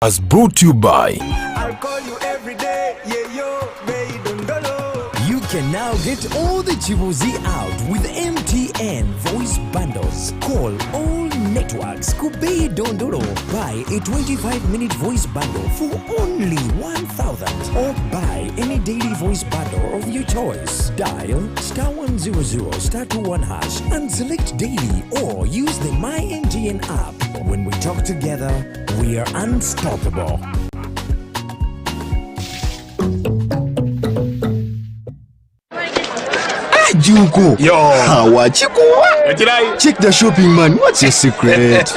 Has brought to you by I'll call you every day, yeah yo, baby dondolo. You can now get all the Chibuzi out with MTN voice bundles. Call all networks, Kubei Dondoro. Buy a 25-minute voice bundle for only 1,000 or buy any daily voice bundle of your choice. Dial *100 *21 hash and select daily or use the My MTN app. When we talk together, we are unstoppable. Junko. Yo. What you go? Check the shopping, man. What's your secret?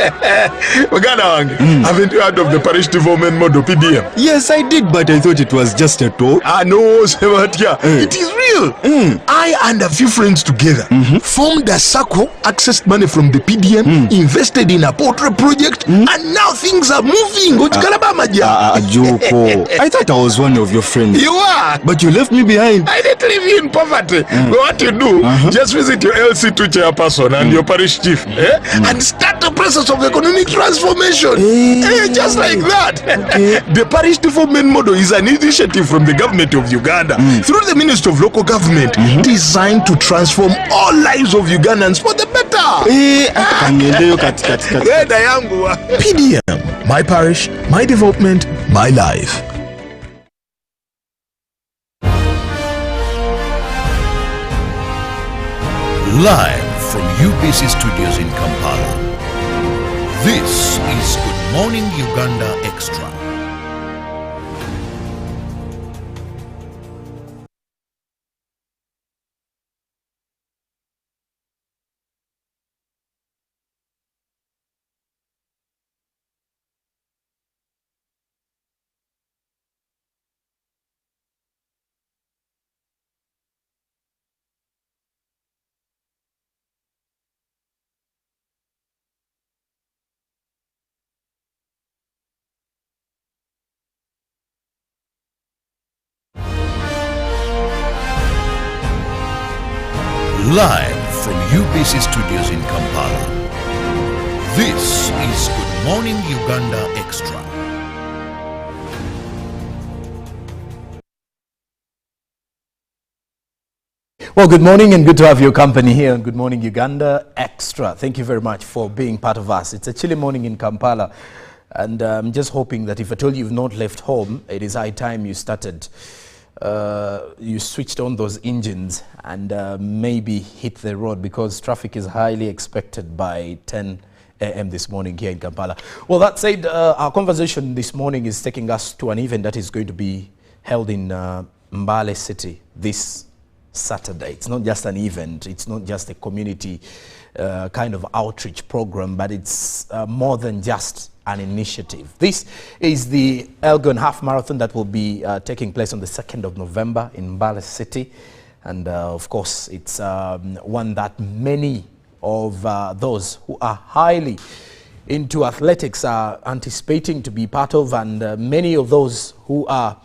Uganda, haven't you heard of the parish development model PDM? Yes, I did, but I thought it was just a talk. No, Sebatia. It is real. I and a few friends together formed a circle, accessed money from the PDM, invested in a portrait project, and now things are moving. Junko. I thought I was one of your friends. You are. But you left me behind. I didn't leave you in poverty. What you do, just visit your LC2 chairperson and your parish chief and start the process of economic transformation. Just like that. The parish development model is an initiative from the government of Uganda through the Ministry of Local Government designed to transform all lives of Ugandans for the better. PDM, my parish, my development, my life. Live from UBC Studios in Kampala, this is Good Morning Uganda Extra. Live from UBC Studios in Kampala, this is Good Morning Uganda Extra. Well, good morning and good to have your company here on Good Morning Uganda Extra. Thank you very much for being part of us. It's a chilly morning in Kampala, and I'm just hoping that if at all you've not left home, it is high time you started. You switched on those engines and maybe hit the road, because traffic is highly expected by 10 a.m. this morning here in Kampala. Well, that said, our conversation this morning is taking us to an event that is going to be held in Mbale City this Saturday. It's not just an event, it's not just a community kind of outreach program, but it's more than just an initiative. This is the Elgon Half Marathon that will be taking place on the 2nd of November in Mbale City. And of course, it's one that many of those who are highly into athletics are anticipating to be part of, and many of those who are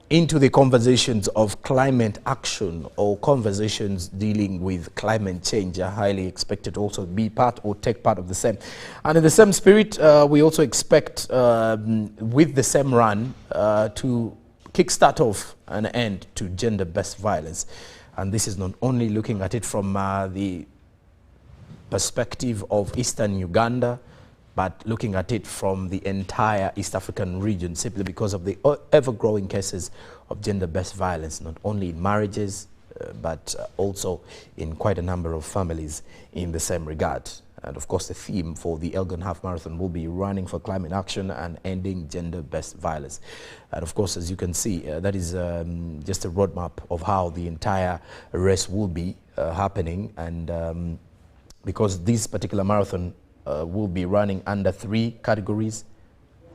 into the conversations of climate action or conversations dealing with climate change are highly expected to also be part or take part of the same. And in the same spirit, we also expect with the same run to kickstart off an end to gender-based violence. And this is not only looking at it from the perspective of Eastern Uganda, but looking at it from the entire East African region, simply because of the ever-growing cases of gender-based violence, not only in marriages, but also in quite a number of families in the same regard. And of course, the theme for the Elgon Half Marathon will be running for climate action and ending gender-based violence. And of course, as you can see, that is just a roadmap of how the entire race will be happening. And because this particular marathon will be running under 3 categories: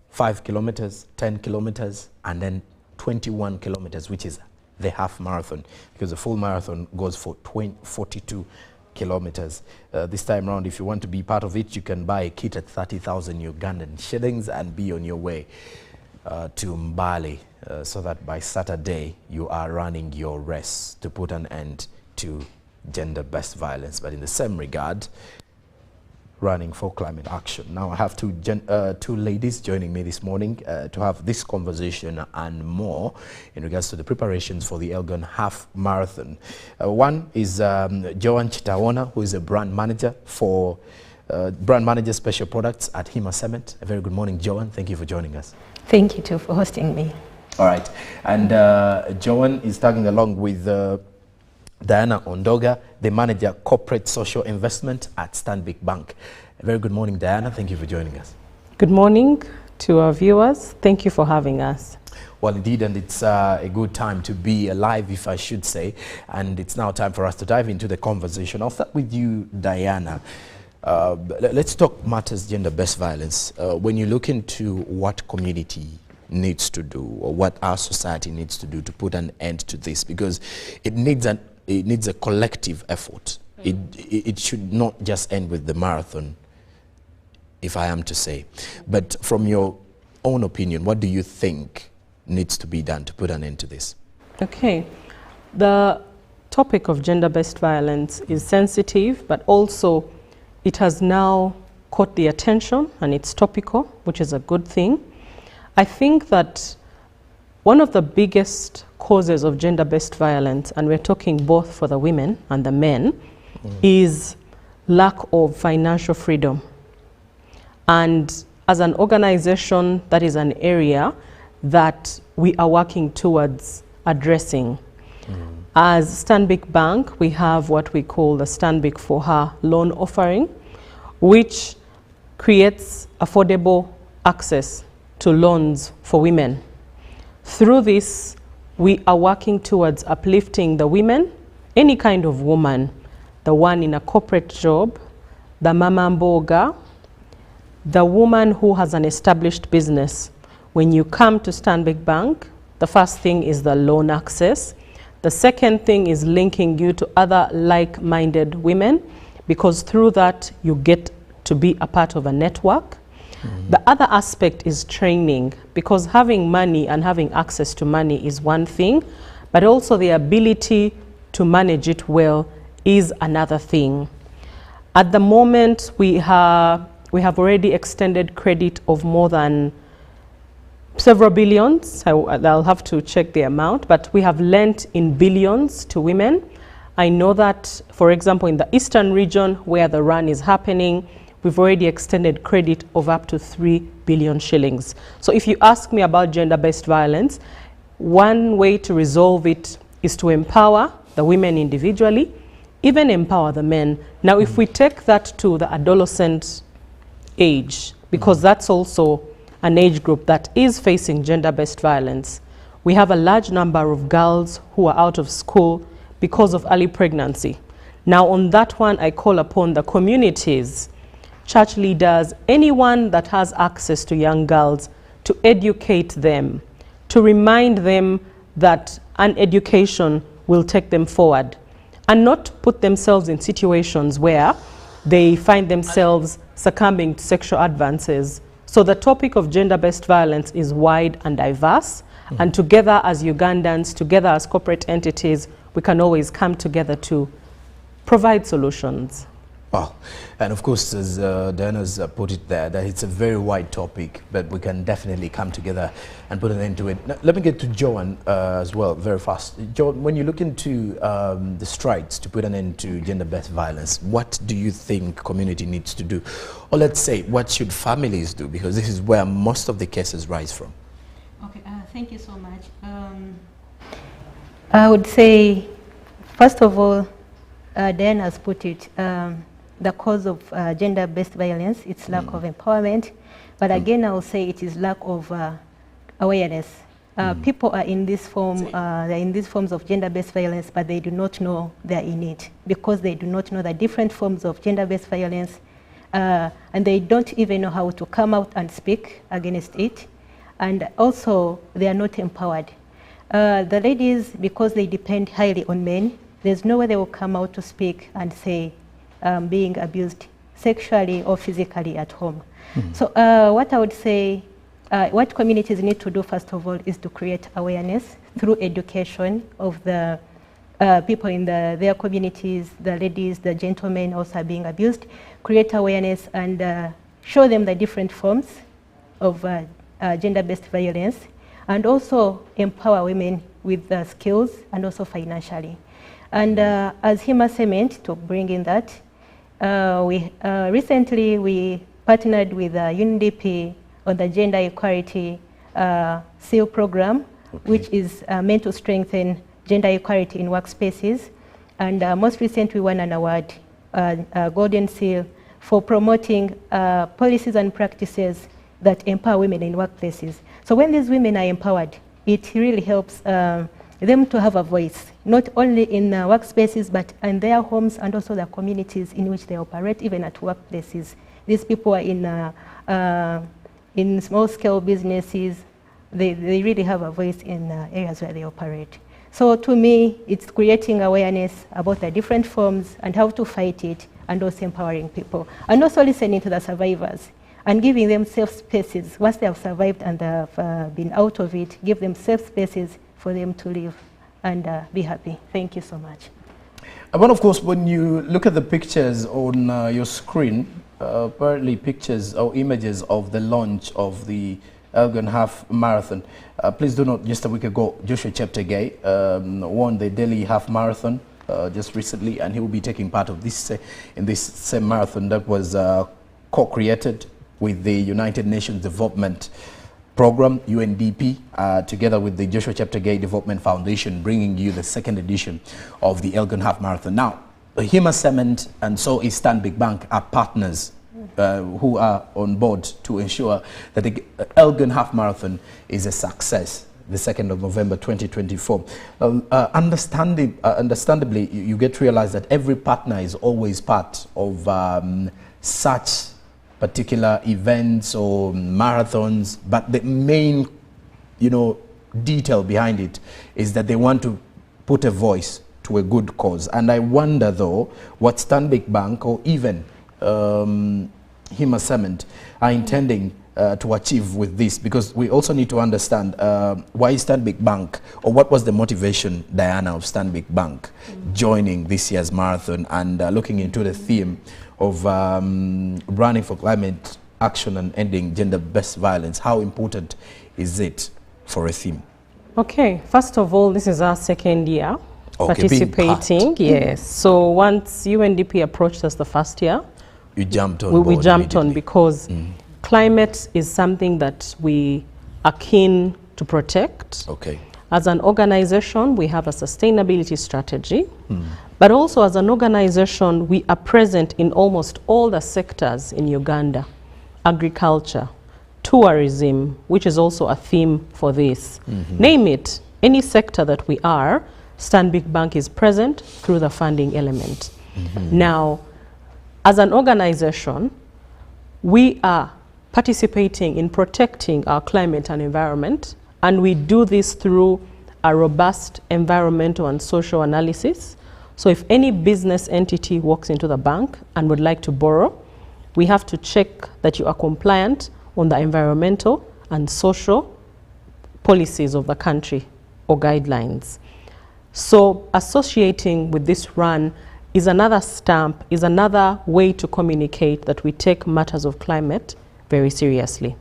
5 kilometers, 10 kilometers, and then 21 kilometers, which is the half marathon, because the full marathon goes for 42 kilometers. This time around, if you want to be part of it, you can buy a kit at 30,000 Ugandan shillings and be on your way to Mbale, so that by Saturday you are running your race to put an end to gender-based violence. But in the same regard, running for climate action. Now I have two ladies joining me this morning to have this conversation and more in regards to the preparations for the Elgon Half Marathon. One is Joan Chitaona, who is a brand manager for Special Products at Hima Cement. A very good morning, Joan. Thank you for joining us. Thank you too for hosting me. All right, and Joan is tagging along with Diana Ondoga, the manager corporate social investment at Stanbic Bank. A very good morning, Diana. Thank you for joining us. Good morning to our viewers. Thank you for having us. Well, indeed, and it's a good time to be alive, if I should say, and it's now time for us to dive into the conversation. I'll start with you, Diana. Let's talk matters gender-based violence. When you look into what community needs to do or what our society needs to do to put an end to this, because it needs a collective effort. It should not just end with the marathon, if I am to say. But from your own opinion, what do you think needs to be done to put an end to this? Okay. The topic of gender-based violence is sensitive, but also it has now caught the attention and it's topical, which is a good thing. I think that one of the biggest causes of gender-based violence, and we're talking both for the women and the men, is lack of financial freedom. And as an organization, that is an area that we are working towards addressing. As Stanbic Bank, we have what we call the Stanbic for Her loan offering, which creates affordable access to loans for women. Through this, we are working towards uplifting the women, any kind of woman, the one in a corporate job, the mama mboga, the woman who has an established business. When you come to Stanbic Bank, the first thing is the loan access. The second thing is linking you to other like-minded women, because through that you get to be a part of a network. The other aspect is training, because having money and having access to money is one thing, but also the ability to manage it well is another thing. At the moment, we have already extended credit of more than several billions. I'll have to check the amount, but we have lent in billions to women. I know that, for example, in the eastern region where the run is happening, we've already extended credit of up to 3 billion shillings. So if you ask me about gender-based violence, one way to resolve it is to empower the women individually, even empower the men. Now, if we take that to the adolescent age, because that's also an age group that is facing gender-based violence, we have a large number of girls who are out of school because of early pregnancy. Now, on that one, I call upon the communities, church leaders, anyone that has access to young girls, to educate them, to remind them that an education will take them forward, and not put themselves in situations where they find themselves succumbing to sexual advances. So the topic of gender-based violence is wide and diverse, and together as Ugandans, together as corporate entities, we can always come together to provide solutions. Well, and of course, as Diana's put it there, that it's a very wide topic, but we can definitely come together and put an end to it. Now, let me get to Joan as well, very fast. Joan, when you look into the strides to put an end to gender-based violence, what do you think community needs to do? Or let's say, what should families do? Because this is where most of the cases rise from. Okay, thank you so much. I would say, first of all, Dan has put it, the cause of gender-based violence, it's lack of empowerment. But again, I will say it is lack of awareness. People are in this form, they're in these forms of gender-based violence, but they do not know they're in it, because they do not know the different forms of gender-based violence, and they don't even know how to come out and speak against it. And also, they are not empowered. The ladies, because they depend highly on men, there's no way they will come out to speak and say being abused sexually or physically at home. So what I would say, what communities need to do first of all is to create awareness through education of the people in their communities, the ladies, the gentlemen also are being abused, create awareness and show them the different forms of gender-based violence, and also empower women with the skills and also financially. And as HIMA Cement, to bring in that, recently we partnered with UNDP on the Gender Equality SEAL program, which is meant to strengthen gender equality in workspaces. And most recently we won an award, Golden Seal, for promoting policies and practices that empower women in workplaces. So when these women are empowered, it really helps them to have a voice, not only in workspaces, but in their homes and also the communities in which they operate, even at workplaces. These people are in small-scale businesses. They really have a voice in areas where they operate. So to me, it's creating awareness about the different forms and how to fight it, and also empowering people. And also listening to the survivors and giving them safe spaces. Once they have survived and they have been out of it, give them safe spaces for them to live and be happy. Thank you so much. But of course, when you look at the pictures on your screen, apparently pictures or images of the launch of the Elgin Half Marathon. Please do note, just a week ago, Joshua Cheptegei won the Delhi Half Marathon just recently, and he will be taking part of this in this same marathon that was co-created with the United Nations Development Program, UNDP, together with the Joshua Cheptegei Development Foundation, bringing you the second edition of the Elgin Half Marathon. Now, HIMA Cement and so is Stanbic Bank are partners who are on board to ensure that the Elgin Half Marathon is a success, the 2nd of November 2024. Understandably, you get to realize that every partner is always part of such particular events or marathons, but the main, detail behind it is that they want to put a voice to a good cause. And I wonder, though, what Stanbic Bank or even HIMA Cement are intending to achieve with this, because we also need to understand why Stanbic Bank, or what was the motivation, Diana, of Stanbic Bank joining this year's marathon and looking into the theme of running for climate action and ending gender-based violence. How important is it for a theme? Okay, first of all, this is our second year participating. Yes, so once UNDP approached us the first year, you jumped on we jumped on because climate is something that we are keen to protect. Okay. As an organization, we have a sustainability strategy, but also as an organization, we are present in almost all the sectors in Uganda: agriculture, tourism, which is also a theme for this. Name it, any sector that we are, Stanbic Bank is present through the funding element. Now, as an organization, we are participating in protecting our climate and environment, and we do this through a robust environmental and social analysis. So if any business entity walks into the bank and would like to borrow, we have to check that you are compliant on the environmental and social policies of the country or guidelines. So associating with this run is another stamp, is another way to communicate that we take matters of climate very seriously.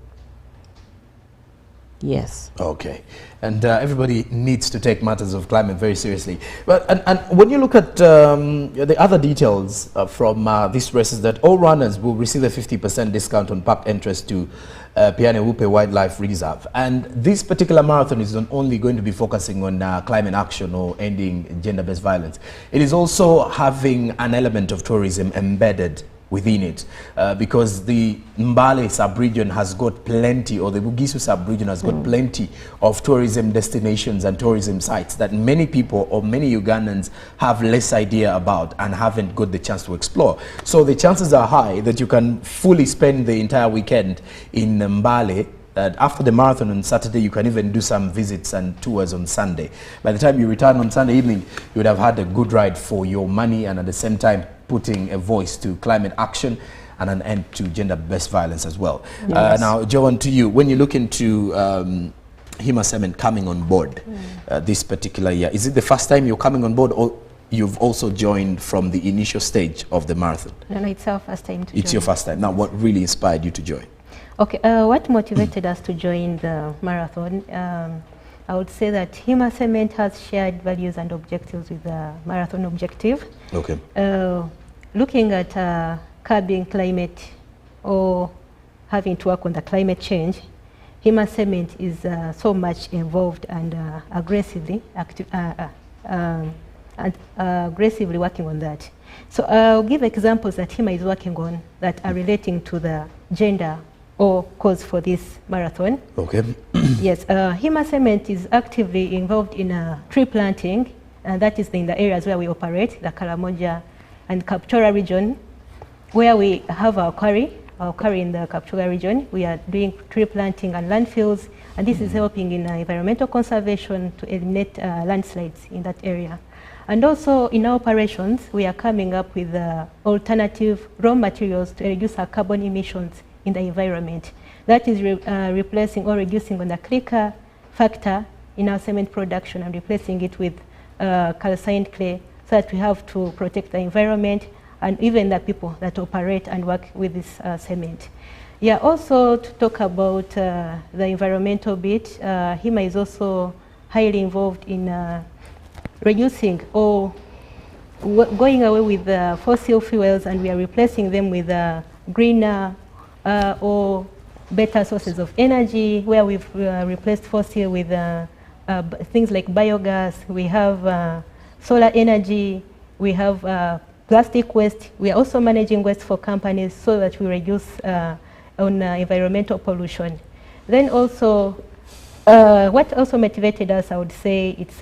Yes. Okay. And everybody needs to take matters of climate very seriously. But and when you look at the other details from these races, that all runners will receive a 50% discount on park entrance to Piane-Wupe Wildlife Reserve. And this particular marathon is not only going to be focusing on climate action or ending gender-based violence. It is also having an element of tourism embedded within it, because the Mbale sub-region has got plenty, or the Bugisu sub-region has got plenty of tourism destinations and tourism sites that many people or many Ugandans have less idea about and haven't got the chance to explore. So the chances are high that you can fully spend the entire weekend in Mbale. After the marathon on Saturday, you can even do some visits and tours on Sunday. By the time you return on Sunday evening, you would have had a good ride for your money, and at the same time putting a voice to climate action and an end to gender-based violence as well. Yes. Now, Joan, to you, when you look into Hima Cement coming on board this particular year. Is it the first time you're coming on board, or you've also joined from the initial stage of the marathon? No, it's our first time to join. It's your first time. Now, what really inspired you to join? Okay, what motivated us to join the marathon? I would say that Hima Cement has shared values and objectives with the marathon objective. Okay. Looking at curbing climate or having to work on the climate change, Hima Cement is so much involved and aggressively aggressively working on that. So I'll give examples that Hima is working on that are relating to the gender or cause for this marathon. Okay. Yes, Hima Cement is actively involved in tree planting, and that is in the areas where we operate, the Karamoja and Kapchorwa region, where we have our quarry in the Kapchorwa region. We are doing tree planting and landfills, and this is helping in environmental conservation to eliminate landslides in that area. And also in our operations, we are coming up with alternative raw materials to reduce our carbon emissions in the environment. That is replacing or reducing on the clicker factor in our cement production and replacing it with calcined clay, so that we have to protect the environment and even the people that operate and work with this cement. Yeah, also to talk about the environmental bit, Hima is also highly involved in reducing or going away with fossil fuels, and we are replacing them with greener or better sources of energy, where we've replaced fossil with things like biogas. We have solar energy, we have plastic waste. We are also managing waste for companies so that we reduce on environmental pollution. Then also, what also motivated us, I would say, it's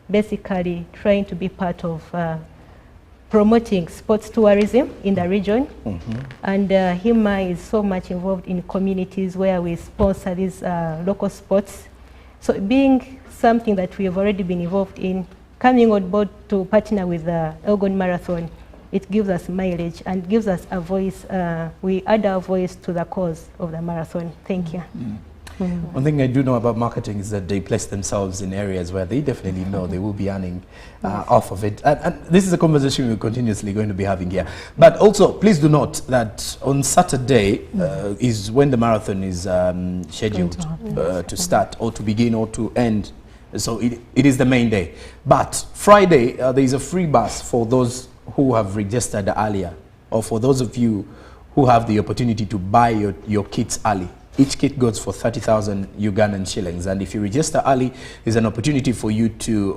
basically trying to be part of promoting sports tourism in the region. And Hima is so much involved in communities where we sponsor these local sports. So being something that we have already been involved in, coming on board to partner with the Elgon Marathon, it gives us mileage and gives us a voice. We add our voice to the cause of the marathon. Thank you. One thing I do know about marketing is that they place themselves in areas where they definitely know they will be earning off of it. And this is a conversation we're continuously going to be having here. But also, please do note that on Saturday is when the marathon is scheduled to start or to begin or to end. So it is the main day. But Friday, there is a free bus for those who have registered earlier, or for those of you who have the opportunity to buy your kits early. Each kit goes for 30,000 Ugandan shillings, and if you register early, there's an opportunity for you to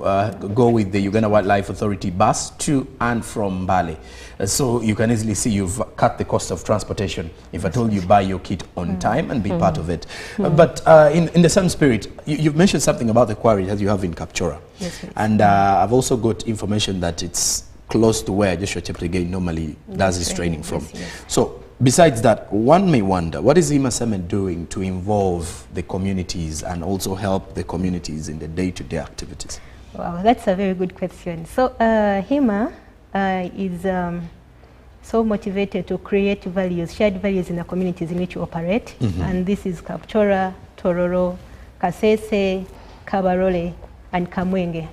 go with the Uganda Wildlife Authority bus to and from Mbale. So you can easily see you've cut the cost of transportation if at all you buy your kit on time and be part of it. But in the same spirit, you've mentioned something about the quarry that you have in Kapchorwa. Yes, please. And I've also got information that it's close to where Joshua Cheptegei normally does his training from. Yes, yes. So besides that, one may wonder, what is Hima Cement doing to involve the communities and also help the communities in the day-to-day activities? Wow, that's a very good question. So Hima is so motivated to create values, shared values in the communities in which we operate. And this is Kapchorwa, Tororo, Kasese, Kabarole, and Kamwenge.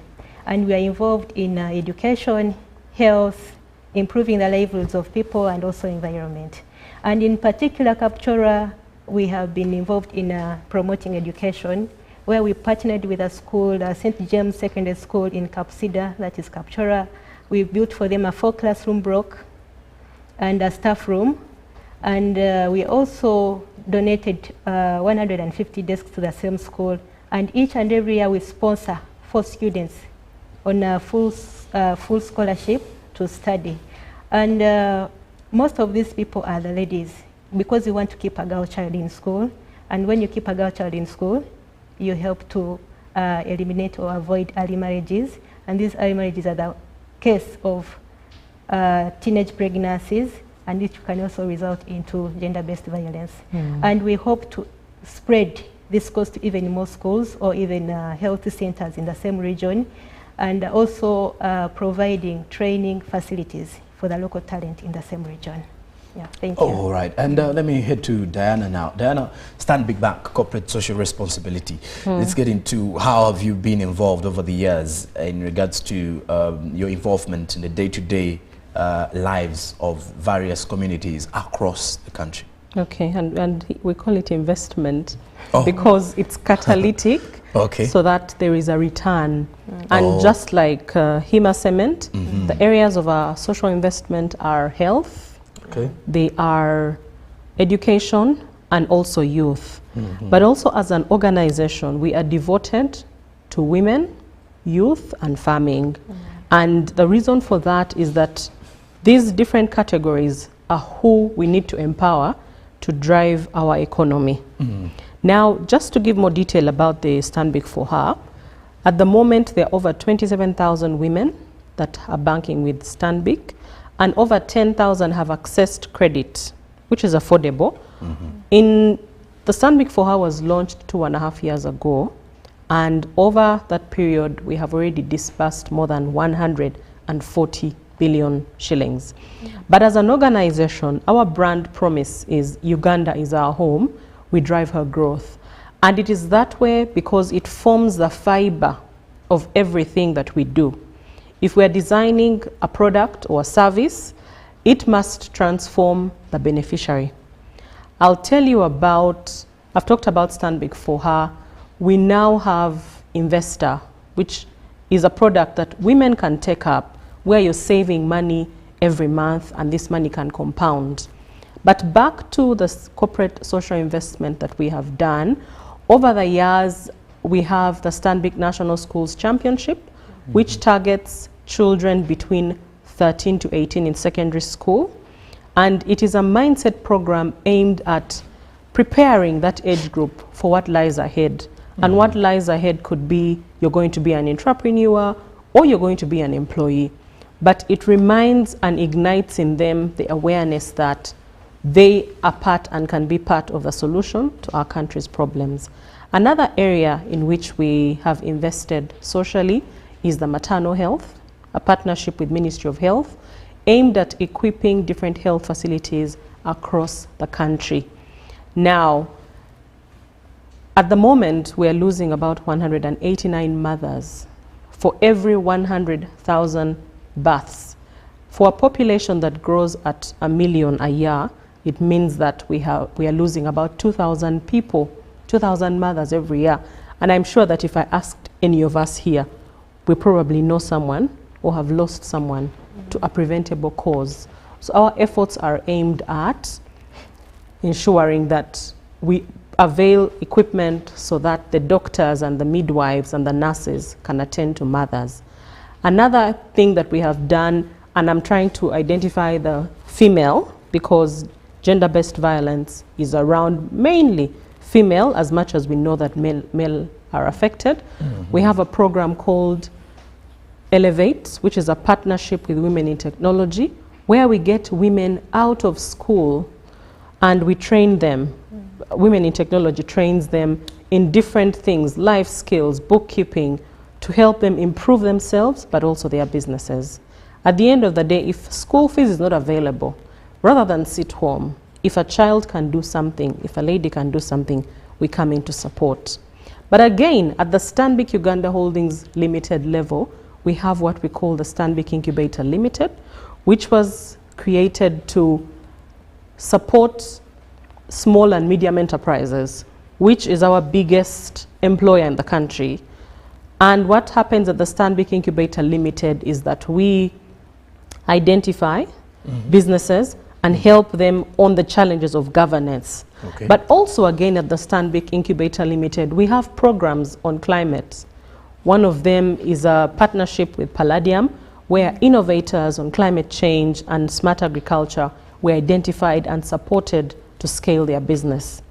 And we are involved in education, health, improving the livelihoods of people and also environment. And in particular, Kapchorwa, we have been involved in promoting education, where we partnered with a school, St. James Secondary School in Kapsida, that is Kapchorwa. We built for them a 4-classroom block and a staff room. And we also donated 150 desks to the same school. And each and every year we sponsor 4 students on a full scholarship to study. And most of these people are the ladies, because we want to keep a girl child in school. And when you keep a girl child in school, you help to eliminate or avoid early marriages. And these early marriages are the case of teenage pregnancies, and which can also result into gender-based violence. And we hope to spread this cause to even more schools or even health centers in the same region, and also providing training facilities for the local talent in the same region. Yeah, thank you. All right, and let me head to Diana now. Diana, Stanbic Bank, corporate social responsibility. Let's get into how have you been involved over the years in regards to your involvement in the day-to-day lives of various communities across the country. Okay, and we call it investment because it's catalytic, so that there is a return. And just like HIMA Cement, the areas of our social investment are health, they are education, and also youth. But also as an organization, we are devoted to women, youth, and farming. And the reason for that is that these different categories are who we need to empower to drive our economy. Now, just to give more detail about the Stanbic for Her, at the moment there are over 27,000 women that are banking with Stanbic, and over 10,000 have accessed credit, which is affordable. The Stanbic for Her was launched 2.5 years ago, and over that period we have already disbursed more than 140 billion shillings. But as an organization, our brand promise is Uganda is our home, we drive her growth. And it is that way because it forms the fiber of everything that we do. If we are designing a product or a service, it must transform the beneficiary. I'll tell you about, I've talked about Stanbic for Her. We now have Investor, which is a product that women can take up, where you're saving money every month and this money can compound. But back to the corporate social investment that we have done, over the years we have the Stanbic National Schools Championship, which targets children between 13 to 18 in secondary school. And it is a mindset program aimed at preparing that age group for what lies ahead. And what lies ahead could be you're going to be an entrepreneur or you're going to be an employee. But it reminds and ignites in them the awareness that they are part and can be part of the solution to our country's problems. Another area in which we have invested socially is the maternal health, a partnership with Ministry of Health aimed at equipping different health facilities across the country. Now, at the moment, we are losing about 189 mothers for every 100,000 births. For a population that grows at 1 million a year, it means that we are losing about 2,000 people, 2,000 mothers every year. And I'm sure that if I asked any of us here, we probably know someone or have lost someone to a preventable cause. So our efforts are aimed at ensuring that we avail equipment so that the doctors and the midwives and the nurses can attend to mothers. Another thing that we have done, and I'm trying to identify the female because gender-based violence is around mainly female, as much as we know that male are affected. We have a program called Elevate, which is a partnership with Women in Technology, where we get women out of school and we train them. Women in Technology trains them in different things, life skills, bookkeeping, to help them improve themselves, but also their businesses. At the end of the day, if school fees is not available, rather than sit home, if a child can do something, if a lady can do something, we come in to support. But again, at the Stanbic Uganda Holdings Limited level, we have what we call the Stanbic Incubator Limited, which was created to support small and medium enterprises, which is our biggest employer in the country. And what happens at the Stanbic Incubator Limited is that we identify businesses and help them on the challenges of governance. But also again at the Stanbic Incubator Limited, we have programs on climate. One of them is a partnership with Palladium, where innovators on climate change and smart agriculture were identified and supported to scale their business.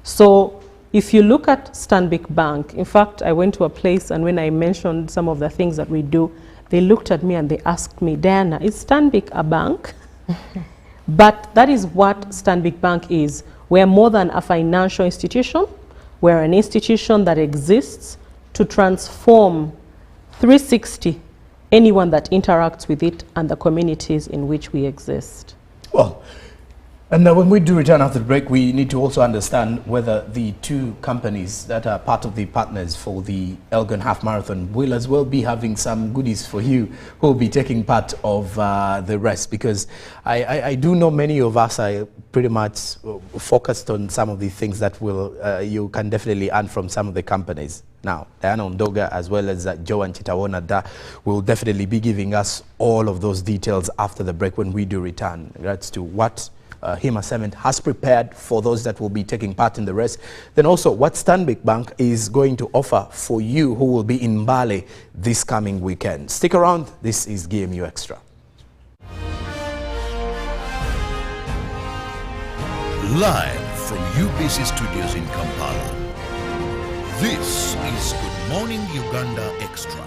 So if you look at Stanbic Bank, in fact, I went to a place and when I mentioned some of the things that we do, they looked at me and they asked me, Diana, is Stanbic a bank? But that is what Stanbic Bank is. We're more than a financial institution. We're an institution that exists to transform 360 anyone that interacts with it and the communities in which we exist. Well, And now when we do return after the break, we need to also understand whether the two companies that are part of the partners for the Elgon Half Marathon will as well be having some goodies for you who will be taking part of the rest, because I do know many of us are pretty much focused on some of the things that will you can definitely earn from some of the companies. Now, Diana Ondoga as well as Joan Chitawona Da will definitely be giving us all of those details after the break when we do return. Regards to what Hima Cement has prepared for those that will be taking part in the race. Then also what Stanbic Bank is going to offer for you who will be in Mbale this coming weekend. Stick around. This is GMU Extra. Live from UBC Studios in Kampala. This is Good Morning Uganda Extra.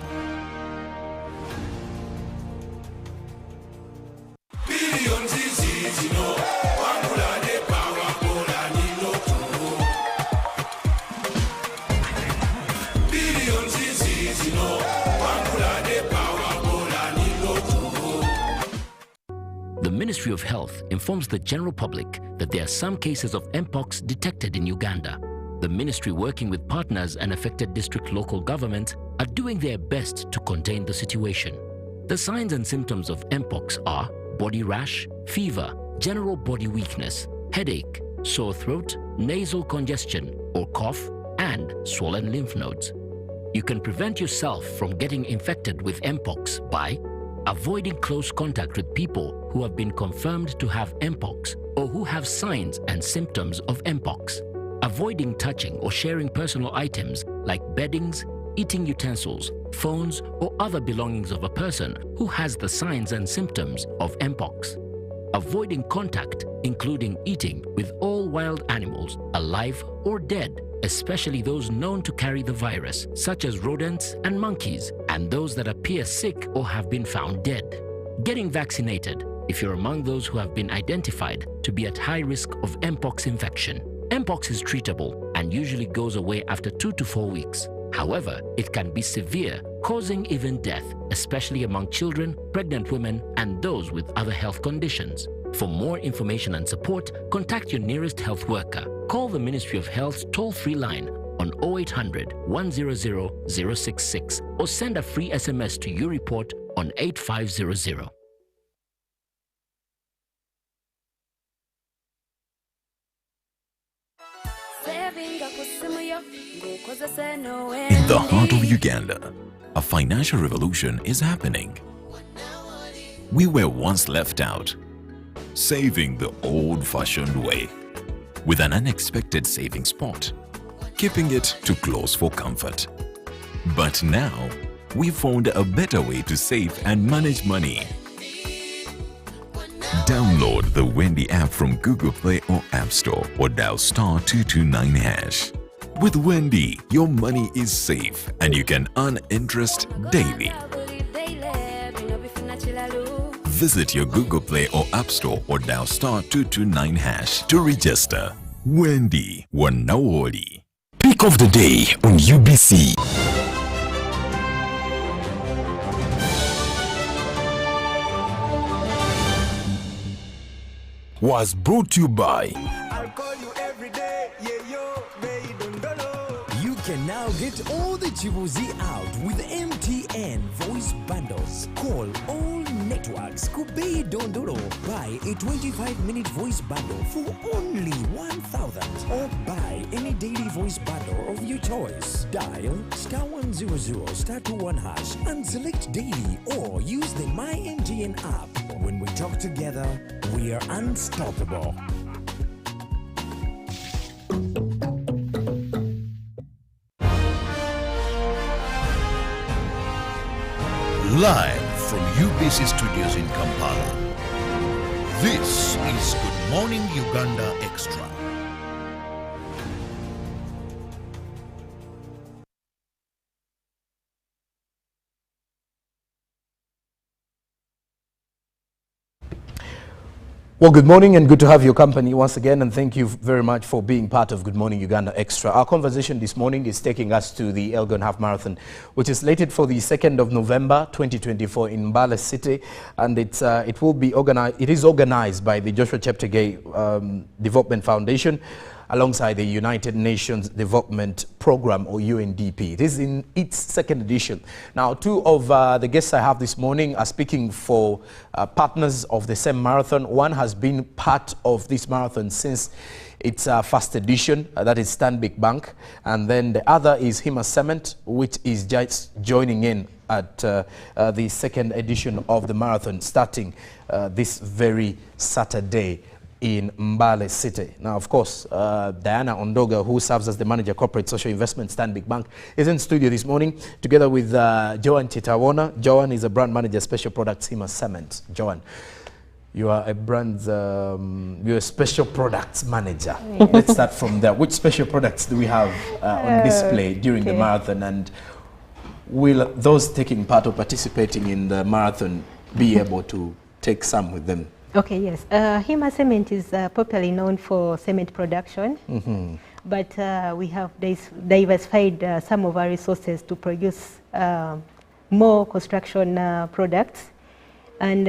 The Ministry of Health informs the general public that there are some cases of Mpox detected in Uganda. The ministry, working with partners and affected district local governments, are doing their best to contain the situation. The signs and symptoms of Mpox are body rash, fever, general body weakness, headache, sore throat, nasal congestion or cough, and swollen lymph nodes. You can prevent yourself from getting infected with Mpox by avoiding close contact with people who have been confirmed to have Mpox or who have signs and symptoms of Mpox. Avoiding touching or sharing personal items like beddings, eating utensils, phones, or other belongings of a person who has the signs and symptoms of Mpox. Avoiding contact, including eating, with all wild animals, alive or dead, especially those known to carry the virus, such as rodents and monkeys, and those that appear sick or have been found dead. Getting vaccinated if you're among those who have been identified to be at high risk of Mpox infection. Mpox is treatable and usually goes away after 2 to 4 weeks. However, it can be severe, causing even death, especially among children, pregnant women, and those with other health conditions. For more information and support, contact your nearest health worker. Call the Ministry of Health's toll-free line on 0800 100 066 or send a free SMS to YouReport on 8500. In the heart of Uganda, a financial revolution is happening. We were once left out, saving the old-fashioned way, with an unexpected saving spot, keeping it too close for comfort. But now, we found a better way to save and manage money. Download the Wendy app from Google Play or App Store or dial *229#. With Wendy, your money is safe and you can earn interest daily. Visit your Google Play or App Store or dial *229# to register. Wendy Wanawoli. Pick of the day on UBC. Was brought to you by I'll call you every day, yeah, yo, baby, don't go. You can now get all the Chibuzi out with MTN voice bundles. Call all networks. Kubei Dondoro. Buy a 25-minute voice bundle for only 1,000 or buy any daily voice bundle of your choice. Dial *100 *21# and select daily or use the My MTN app. When we talk together, we are unstoppable. Live from UBC Studios in Kampala. This is Good Morning Uganda Extra. Well, good morning and good to have your company once again, and thank you very much for being part of Good Morning Uganda Extra. Our conversation this morning is taking us to the Elgon Half Marathon, which is slated for the 2nd of November 2024 in Mbale City, and it is organized by the Joshua Cheptegei Development Foundation alongside the United Nations Development Program, or UNDP. It is in its 2nd edition. Now, two of the guests I have this morning are speaking for partners of the same marathon. One has been part of this marathon since its 1st edition, that is Stanbic Bank, and then the other is Hima Cement, which is just joining in at the 2nd edition of the marathon, starting this very Saturday in Mbale City. Now, of course, Diana Ondoga, who serves as the Manager Corporate Social Investment Stanbic Bank, is in studio this morning together with Joan Chitawona. Joan is a Brand Manager, Special Products, Hima Cement. Joan, you are a you're a Special Products Manager. Yes. Let's start from there. Which special products do we have on display during the marathon, and will those taking part or participating in the marathon be able to take some with them? Okay, yes. Hima Cement is popularly known for cement production, but we have diversified some of our resources to produce more construction products. And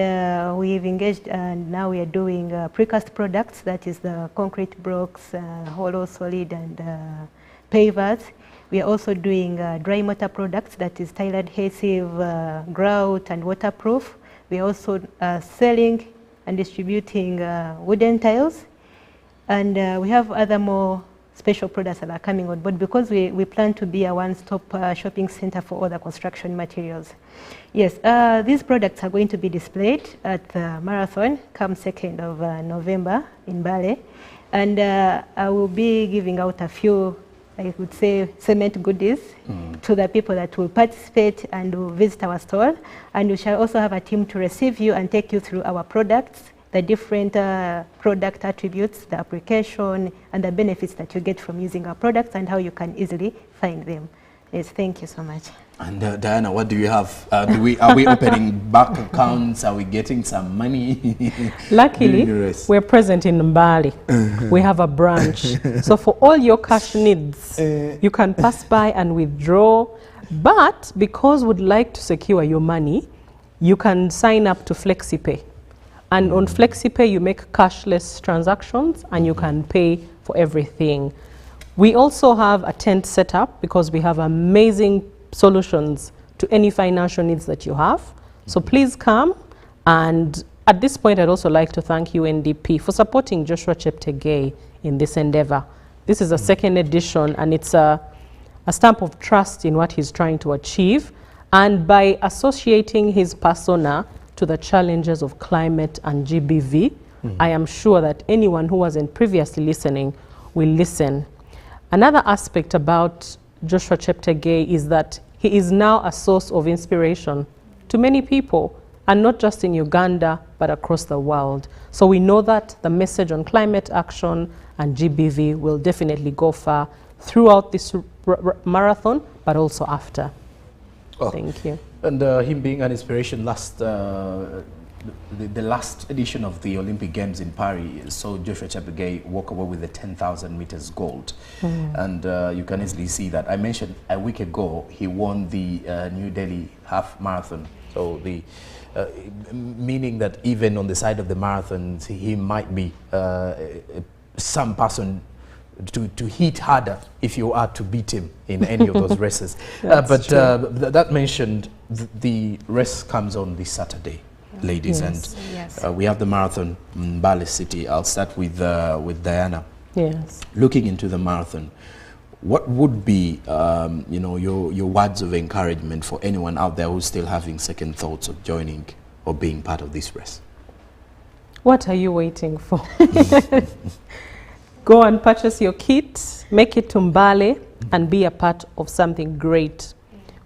we've engaged, and now we are doing precast products, that is the concrete blocks, hollow, solid, and pavers. We are also doing dry mortar products, that is tile adhesive, grout, and waterproof. We are also selling and distributing wooden tiles, and we have other more special products that are coming on board, because we plan to be a one-stop shopping center for all the construction materials. Yes, these products are going to be displayed at the marathon come 2nd of November in Mbale, and I will be giving out a few, I would say, cement goodies to the people that will participate and will visit our store. And we shall also have a team to receive you and take you through our products, the different product attributes, the application, and the benefits that you get from using our products, and how you can easily find them. Yes, thank you so much. And Diana, what do you have? Are we opening bank accounts? Are we getting some money? Luckily, we're present in Mbale. We have a branch. So for all your cash needs, you can pass by and withdraw. But because we'd like to secure your money, you can sign up to FlexiPay. And on FlexiPay, you make cashless transactions and you can pay for everything. We also have a tent set up because we have amazing solutions to any financial needs that you have. So please come. And at this point, I'd also like to thank UNDP for supporting Joshua Cheptegei in this endeavor. This is a 2nd edition, and it's a stamp of trust in what he's trying to achieve. And by associating his persona to the challenges of climate and GBV, I am sure that anyone who wasn't previously listening will listen. Another aspect about Joshua Cheptegei is that he is now a source of inspiration to many people, and not just in Uganda, but across the world. So we know that the message on climate action and GBV will definitely go far throughout this marathon, but also after. Oh. Thank you. And him being an inspiration, the last edition of the Olympic Games in Paris saw Joshua Cheptegei walk away with the 10,000 meters gold. And you can easily see that. I mentioned a week ago he won the New Delhi half marathon. So the meaning that even on the side of the marathons, he might be some person to hit harder if you are to beat him in any of those races. But that mentioned, the race comes on this Saturday, ladies, and we have the marathon in Mbale City. I'll start with Diana. Yes. Looking into the marathon, what would be your words of encouragement for anyone out there who's still having second thoughts of joining or being part of this race? What are you waiting for? Go and purchase your kit, make it to Mbale, and be a part of something great.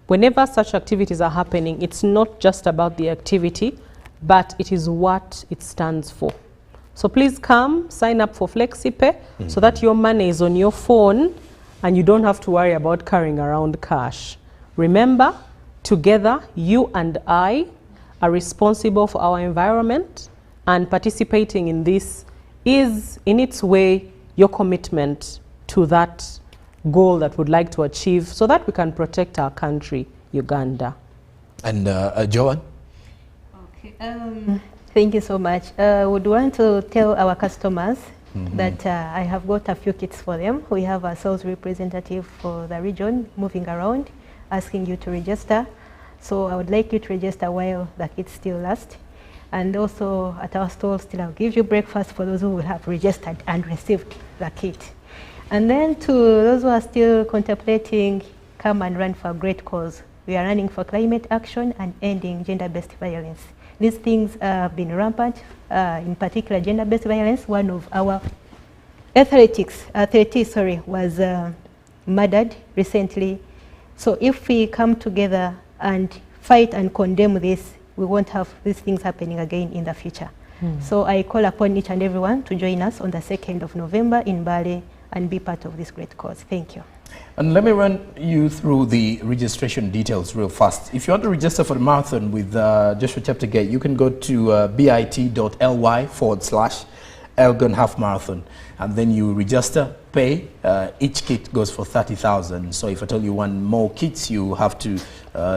Whenever such activities are happening, it's not just about the activity, but it is what it stands for. So please come, sign up for FlexiPay, so that your money is on your phone and you don't have to worry about carrying around cash. Remember, together, you and I are responsible for our environment, And participating in this is, in its way, your commitment to that goal that we'd like to achieve so that we can protect our country, Uganda. And Joanne? Okay. Thank you so much. I would want to tell our customers that I have got a few kits for them. We have a sales representative for the region moving around, asking you to register. So I would like you to register while the kits still last. And also at our store still I'll give you breakfast for those who will have registered and received the kit. And then to those who are still contemplating, come and run for a great cause. We are running for climate action and ending gender-based violence. These things have been rampant, in particular gender-based violence. One of our athletes was murdered recently. So if we come together and fight and condemn this, we won't have these things happening again in the future. So I call upon each and everyone to join us on the 2nd of November in Bale and be part of this great cause. Thank you. And let me run you through the registration details real fast. If you want to register for the marathon with Joshua Cheptegei, you can go to bit.ly/Elgon Half Marathon, and then you register, pay. Each kit goes for 30,000. So if I tell you want more kits, you have to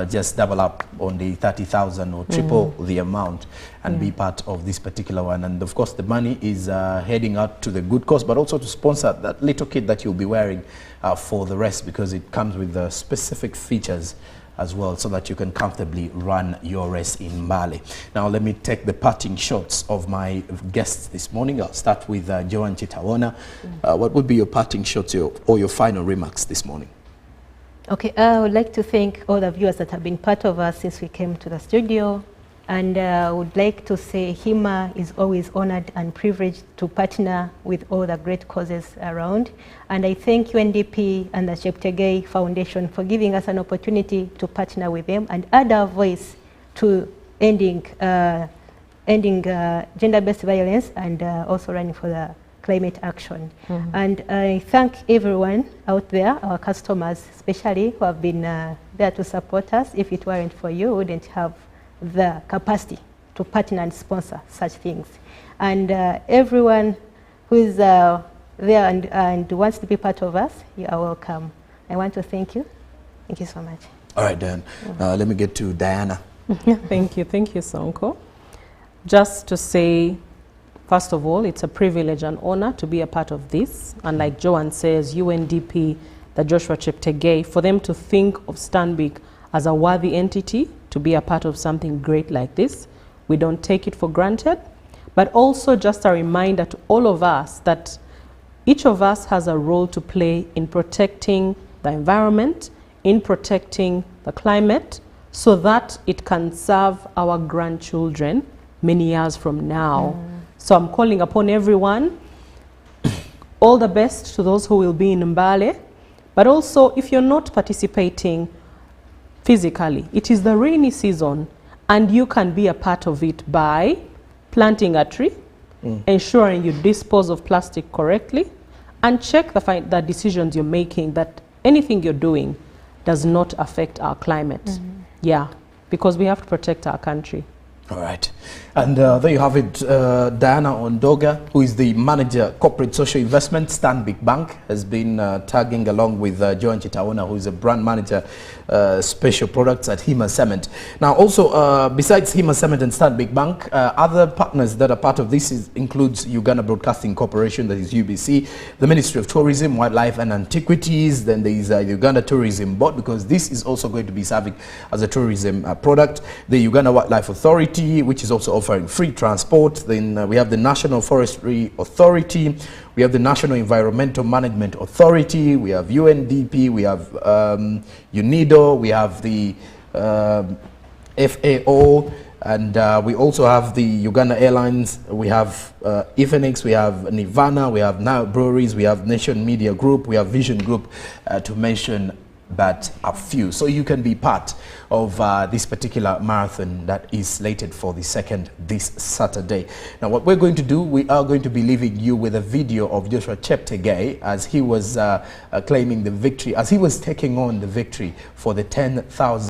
just double up on the 30,000 or triple the amount and be part of this particular one. And of course, the money is heading out to the good cause, but also to sponsor that little kit that you'll be wearing for the rest, because it comes with specific features as well, so that you can comfortably run your race in Mbale. Now let me take the parting shots of my guests this morning. I'll start with Joanne Chitawona. What would be your parting shots or your final remarks this morning? Okay, I would like to thank all the viewers that have been part of us since we came to the studio. And I would like to say HIMA is always honored and privileged to partner with all the great causes around. And I thank UNDP and the Cheptegei Foundation for giving us an opportunity to partner with them and add our voice to ending gender-based violence and also running for the climate action. And I thank everyone out there, our customers especially, who have been there to support us. If it weren't for you, we wouldn't have the capacity to partner and sponsor such things. And everyone who is there and wants to be part of us, you are welcome. I want to thank you. Thank you so much. All right, then. Let me get to Diana. Thank you, Sonko. Just to say, first of all, it's a privilege and honor to be a part of this. And like Joanne says, UNDP, the Joshua Cheptegei, for them to think of Stanbic as a worthy entity to be a part of something great like this. We don't take it for granted, but also just a reminder to all of us that each of us has a role to play in protecting the environment, in protecting the climate, so that it can serve our grandchildren many years from now. So I'm calling upon everyone, all the best to those who will be in Mbale, but also if you're not participating physically, it is the rainy season and you can be a part of it by planting a tree, ensuring you dispose of plastic correctly, and check the decisions you're making, that anything you're doing does not affect our climate. Yeah, because we have to protect our country. All right. And there you have it. Diana Ondoga, who is the manager, corporate social investment, Stanbic Bank, has been tagging along with Joan Chitawona, who is a brand manager, special products at HIMA Cement. Now, also, besides HIMA Cement and Stanbic Bank, other partners that are part of this includes Uganda Broadcasting Corporation, that is UBC, the Ministry of Tourism, Wildlife and Antiquities, then there is the Uganda Tourism Board, because this is also going to be serving as a tourism product, the Uganda Wildlife Authority, which is also offering free transport. Then we have the National Forestry Authority, we have the National Environmental Management Authority, we have UNDP, we have UNIDO, we have the FAO, and we also have the Uganda Airlines, we have Evenix, we have Nirvana, we have Now Breweries, we have Nation Media Group, we have Vision Group, to mention but a few. So you can be part of this particular marathon that is slated for the 2nd this Saturday. Now what we're going to do, we are going to be leaving you with a video of Joshua Cheptegei as he was claiming the victory, as he was taking on the victory for the 10,000